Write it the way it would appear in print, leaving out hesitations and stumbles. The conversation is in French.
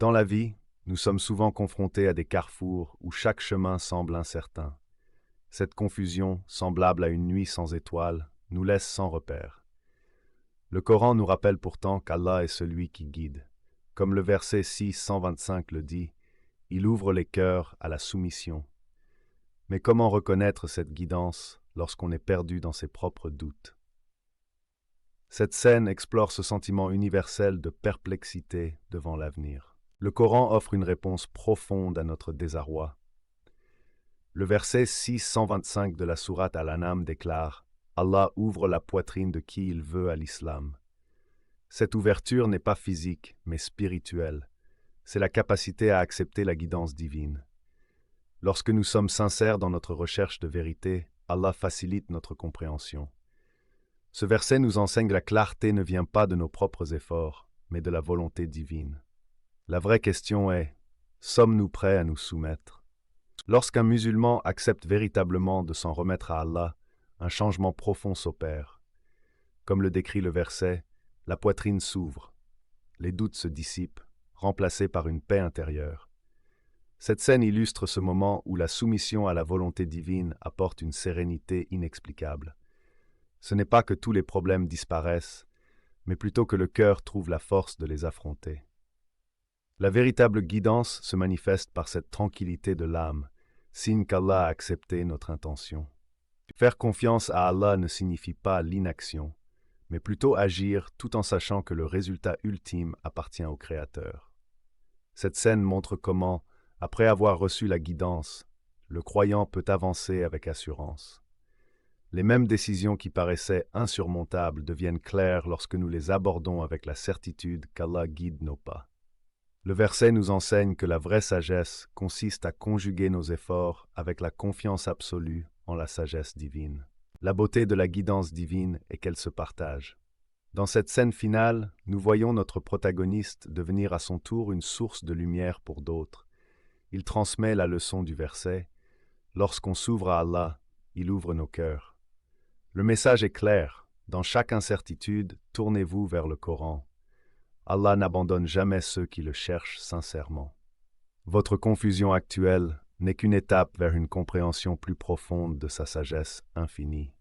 Dans la vie, nous sommes souvent confrontés à des carrefours où chaque chemin semble incertain. Cette confusion, semblable à une nuit sans étoiles, nous laisse sans repère. Le Coran nous rappelle pourtant qu'Allah est celui qui guide. Comme le verset 625 le dit, il ouvre les cœurs à la soumission. Mais comment reconnaître cette guidance lorsqu'on est perdu dans ses propres doutes? Cette scène explore ce sentiment universel de perplexité devant l'avenir. Le Coran offre une réponse profonde à notre désarroi. Le verset 625 de la sourate Al-An'am déclare « Allah ouvre la poitrine de qui il veut à l'islam ». Cette ouverture n'est pas physique, mais spirituelle. C'est la capacité à accepter la guidance divine. Lorsque nous sommes sincères dans notre recherche de vérité, Allah facilite notre compréhension. Ce verset nous enseigne que la clarté ne vient pas de nos propres efforts, mais de la volonté divine. La vraie question est, sommes-nous prêts à nous soumettre? Lorsqu'un musulman accepte véritablement de s'en remettre à Allah, un changement profond s'opère. Comme le décrit le verset, la poitrine s'ouvre, les doutes se dissipent, remplacés par une paix intérieure. Cette scène illustre ce moment où la soumission à la volonté divine apporte une sérénité inexplicable. Ce n'est pas que tous les problèmes disparaissent, mais plutôt que le cœur trouve la force de les affronter. La véritable guidance se manifeste par cette tranquillité de l'âme, signe qu'Allah a accepté notre intention. Faire confiance à Allah ne signifie pas l'inaction, mais plutôt agir tout en sachant que le résultat ultime appartient au Créateur. Cette scène montre comment, après avoir reçu la guidance, le croyant peut avancer avec assurance. Les mêmes décisions qui paraissaient insurmontables deviennent claires lorsque nous les abordons avec la certitude qu'Allah guide nos pas. Le verset nous enseigne que la vraie sagesse consiste à conjuguer nos efforts avec la confiance absolue en la sagesse divine. La beauté de la guidance divine est qu'elle se partage. Dans cette scène finale, nous voyons notre protagoniste devenir à son tour une source de lumière pour d'autres. Il transmet la leçon du verset. Lorsqu'on s'ouvre à Allah, il ouvre nos cœurs. Le message est clair. Dans chaque incertitude, tournez-vous vers le Coran. Allah n'abandonne jamais ceux qui le cherchent sincèrement. Votre confusion actuelle n'est qu'une étape vers une compréhension plus profonde de sa sagesse infinie.